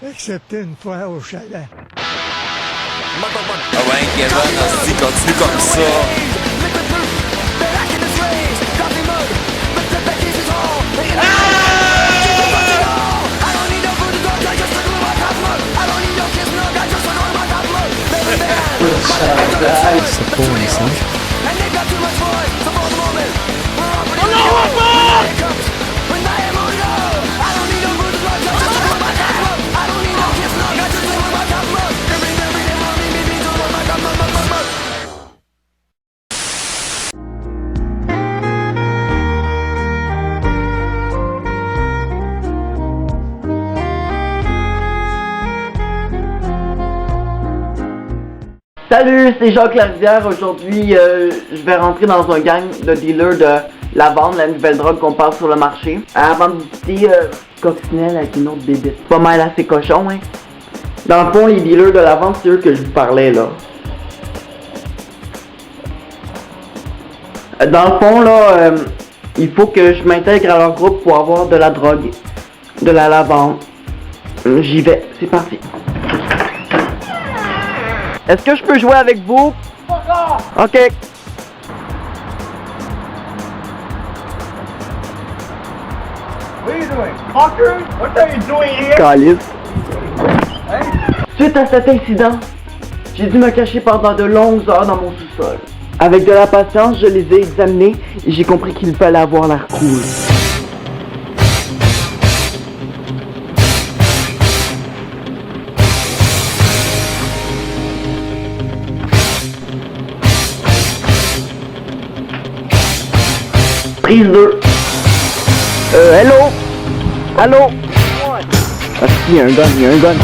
Excepté une fois au chalet. Ah ouais, Kevin, aussi, continue comme ça. C'est pas un singe. Salut, c'est Jacques Larivière. Aujourd'hui, je vais rentrer dans un gang de dealers de lavande, la nouvelle drogue qu'on passe sur le marché. Avant de visiter Coccinelle avec une autre bébête. C'est pas mal assez cochon, hein. Dans le fond, les dealers de lavande, c'est eux que je vous parlais, là. Dans le fond, là, il faut que je m'intègre à leur groupe pour avoir de la drogue, de la lavande. J'y vais, c'est parti. Est-ce que je peux jouer avec vous? Ok. What are you doing? Fucker? What are you doing here? Calice. Suite à cet incident, j'ai dû me cacher pendant de longues heures dans mon sous-sol. Avec de la patience, je les ai examinés et j'ai compris qu'il fallait avoir l'air cool. Prise 2. Hello? Allô? Ah si, il y a un gun.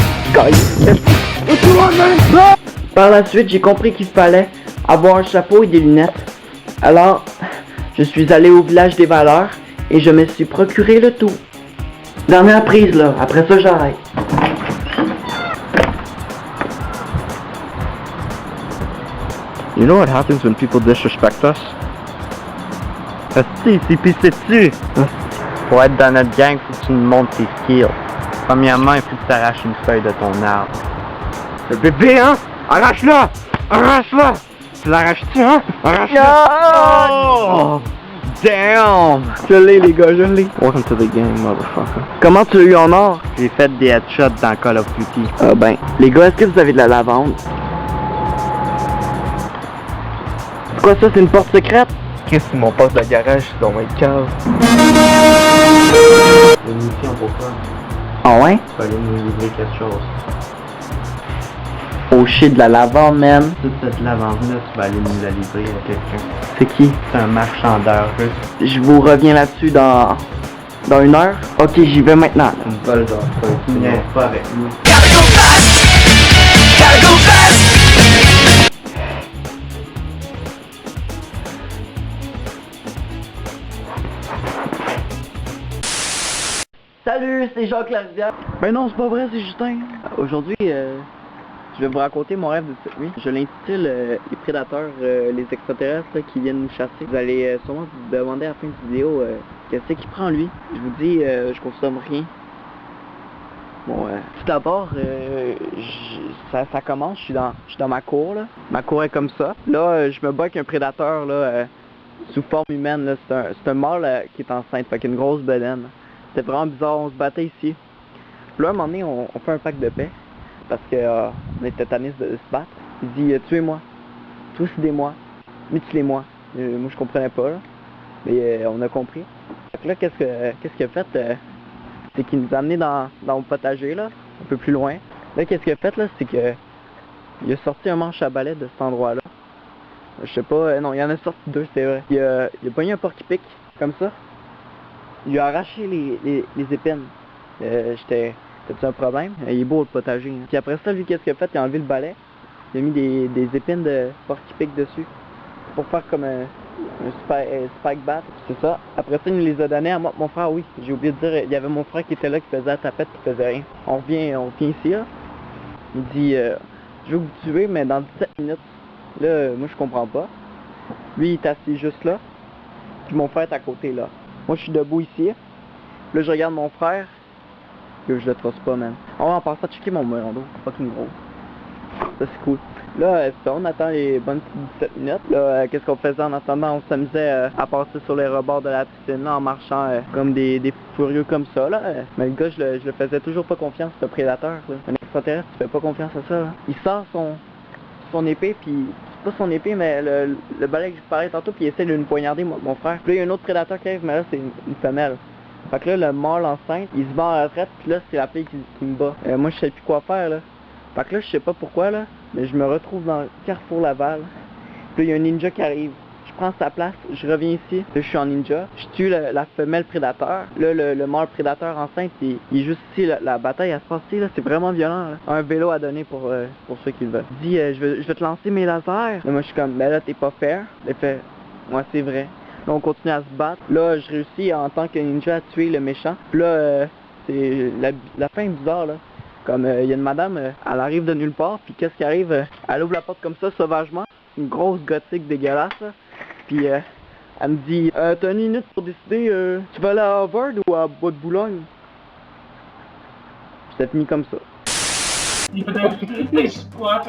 Par la suite, j'ai compris qu'il fallait avoir un chapeau et des lunettes. Alors, je suis allé au village des valeurs et je me suis procuré le tout. Dernière prise là, après ça j'arrête. You know what happens when people disrespect us? Asti, c'est pissé dessus! Pour être dans notre gang, faut que tu nous montres tes skills. Premièrement, il faut que tu arraches une feuille de ton arbre. Le bébé, hein? Arrache-la! Arrache-la! Tu l'arraches-tu, hein? Arrache-la! Oh! Damn! Je l'ai les gars, je l'ai. Welcome to the game, motherfucker. Comment tu l'as eu en or? J'ai fait des headshots dans Call of Duty. Ah ben, les gars, est-ce que vous avez de la lavande? Quoi ça, c'est une porte secrète? Qu'est-ce que mon poste de garage, c'est dans ma cave. Une mission pour toi. Ah ouais? Tu vas aller nous livrer quelque chose. Oh shit, de la lavande, man. Toute cette lavande-là, tu vas aller nous la livrer à quelqu'un. C'est qui? C'est un marchandeur russe. Je vous reviens là-dessus dans une heure. Ok, j'y vais maintenant. Une balle d'or. Tu viens pas avec nous. Salut, c'est Jacques Larivière. Ben non, c'est pas vrai, c'est Justin. Aujourd'hui, je vais vous raconter mon rêve de cette nuit. Je l'intitule Les prédateurs, les extraterrestres là, qui viennent nous chasser. Vous allez sûrement vous demander à la fin de cette vidéo qu'est-ce qui prend lui. Je vous dis, je consomme rien. Bon, tout d'abord, ça commence, je suis dans ma cour là. Ma cour est comme ça. Là, je me bats avec un prédateur là, sous forme humaine. Là. C'est un mâle qui est enceinte, fait qu'il a une grosse bedaine. C'était vraiment bizarre, on se battait ici. Puis là, à un moment donné, on fait un pacte de paix. Parce que on était tannés de se battre. Il dit tuez-moi, trucidez-moi, mutilez-moi. Moi je comprenais pas là. Mais on a compris. Fait que là, qu'est-ce qu'il a fait? C'est qu'il nous a amenés dans le potager là, un peu plus loin. Là, qu'est-ce qu'il a fait là? C'est que il a sorti un manche à balai de cet endroit-là. Je sais pas, non, il en a sorti deux, c'est vrai. Il a pogné un porc-épic, comme ça. Il a arraché les épines. C'était un problème. Il est beau le potager. Hein. Puis après ça, lui, qu'est-ce qu'il a fait? Il a enlevé le balai. Il a mis des épines de porc-épic dessus. Pour faire comme un spike bat. C'est ça. Après ça, il nous les a donnés à moi, mon frère, oui. J'ai oublié de dire, il y avait mon frère qui était là, qui faisait la tapette, qui faisait rien. On vient ici, là. Il dit, je veux vous tuer, mais dans 17 minutes. Là, moi, je comprends pas. Lui, il est assis juste là. Puis mon frère est à côté, là. Moi, je suis debout ici. Là, je regarde mon frère. Que je le trosse pas, man. On va en passant à checker mon Mirando. Fucking gros. Ça, c'est cool. Là, c'est ça, on attend les bonnes petites 17 minutes. Là, qu'est-ce qu'on faisait en attendant? On s'amusait à passer sur les rebords de la piscine, là, en marchant comme des furieux comme ça, là. Mais le gars, je le faisais toujours pas confiance, ce prédateur, là. Un extraterrestre, tu fais pas confiance à ça, là. Il sort son épée, puis c'est pas son épée, mais le balai que je parlais tantôt, puis il essaie de nous poignarder, mon frère. Puis là, il y a un autre prédateur qui arrive, mais là, c'est une femelle. Fait que là, le mâle enceinte, il se bat à la retraite, puis là, c'est la fille qui me bat. Moi, je sais plus quoi faire, là. Fait que là, je sais pas pourquoi, là, mais je me retrouve dans le Carrefour Laval. Puis là, il y a un ninja qui arrive. Je prends sa place, je reviens ici. Là, je suis en ninja. Je tue la femelle prédateur. Là, le mâle prédateur enceinte, il est juste ici. La bataille, elle se passe ici, là. C'est vraiment violent, là. Un vélo à donner pour ceux qui le veulent. Il dit, je vais te lancer mes lasers. Là, moi, je suis comme, ben là, t'es pas fair. Il fait, ouais, c'est vrai. Là, on continue à se battre. Là, je réussis en tant que ninja à tuer le méchant. Puis là, c'est la fin est bizarre, là. Comme il y a une madame, elle arrive de nulle part, puis qu'est-ce qui arrive? Elle ouvre la porte comme ça, sauvagement. Une grosse gothique dégueulasse, là. Puis elle me dit, t'as une minute pour décider, tu vas aller à Harvard ou à Bois de Boulogne? Puis ça finit comme ça. Joueur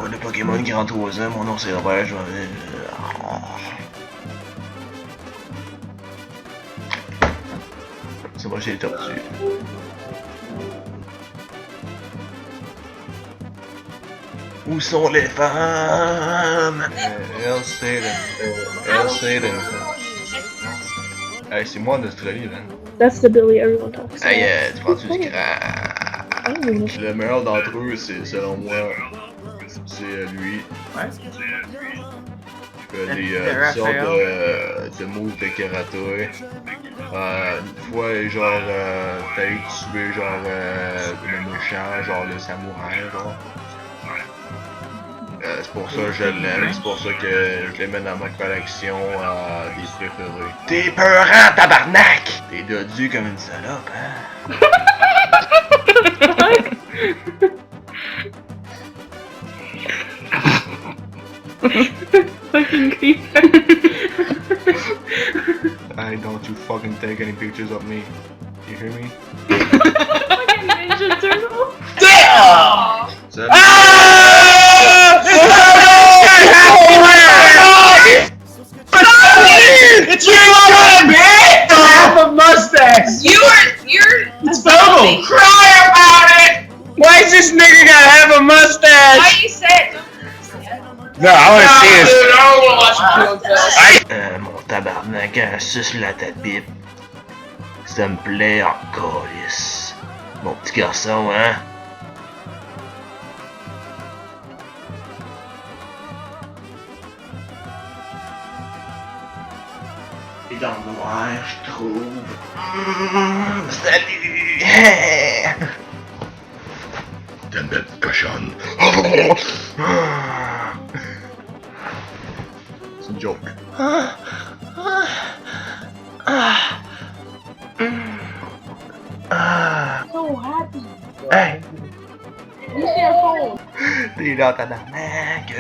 de Pokémon Grand Oiseau, mon nom c'est Robert, je vais... C'est moi, j'ai les tortues. Où sont les femmes? Elle Satan. Hey, c'est moi en Australie, man. That's the Billy everyone talks about. Hey, tu prends-tu du grand? Le meilleur d'entre eux, c'est, selon moi, c'est lui. Ouais. Il fait des sortes de moves de karaté. Une fois, genre, t'as eu tué, genre, le méchant, genre le samouraï, genre. C'est pour ça que je l'aime, c'est pour ça que je le mets dans ma collection des préférés. T'es peurant, tabarnak! T'es dodu comme une salope, hein? Fucking creep. Hey, don't you fucking take any pictures of me. You hear me? Fucking Ninja Turtle. Salut. It's you, man! I have a mustache! You're It's Bogle! Cry about it! Why is this nigga gotta have a mustache? why you said No, I wanna see his... dude, I don't wanna watch you. Mon tabarnak, suce la tête bip. Ça me plaît en calice. Mon petit garçon, hein? Et dans le noir, je trouve... salut! T'es une bête cochonne. C'est une joke. So happy. Hey! You see our phone. T'es là, tabarnak!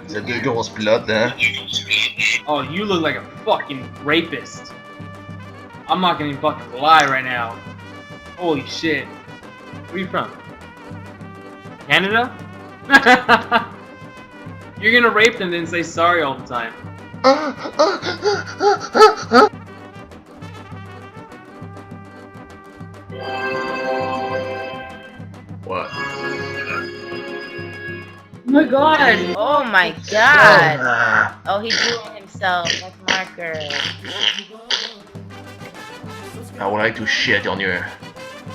C'est deux grosses plottes, hein? Oh, you look like a fucking rapist. I'm not gonna even fucking lie right now. Holy shit. Where are you from? Canada? You're gonna rape them and then say sorry all the time. What? Oh my god. Oh my god. Oh, he drew it himself. That's marker. I would like to shit on your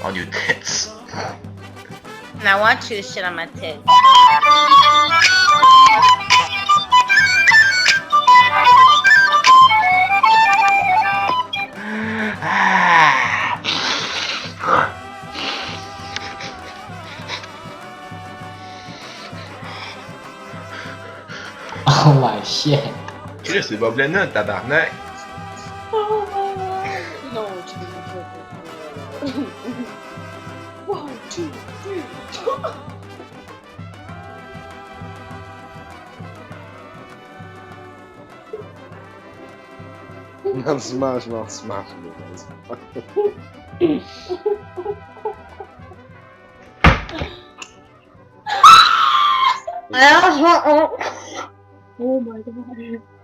tits. And I want you to shit on my tits. Oh my shit. Chris, c'est Bob Lennon, tabarnak. 1, 2, 3. Não smash, não smash, Oh my god.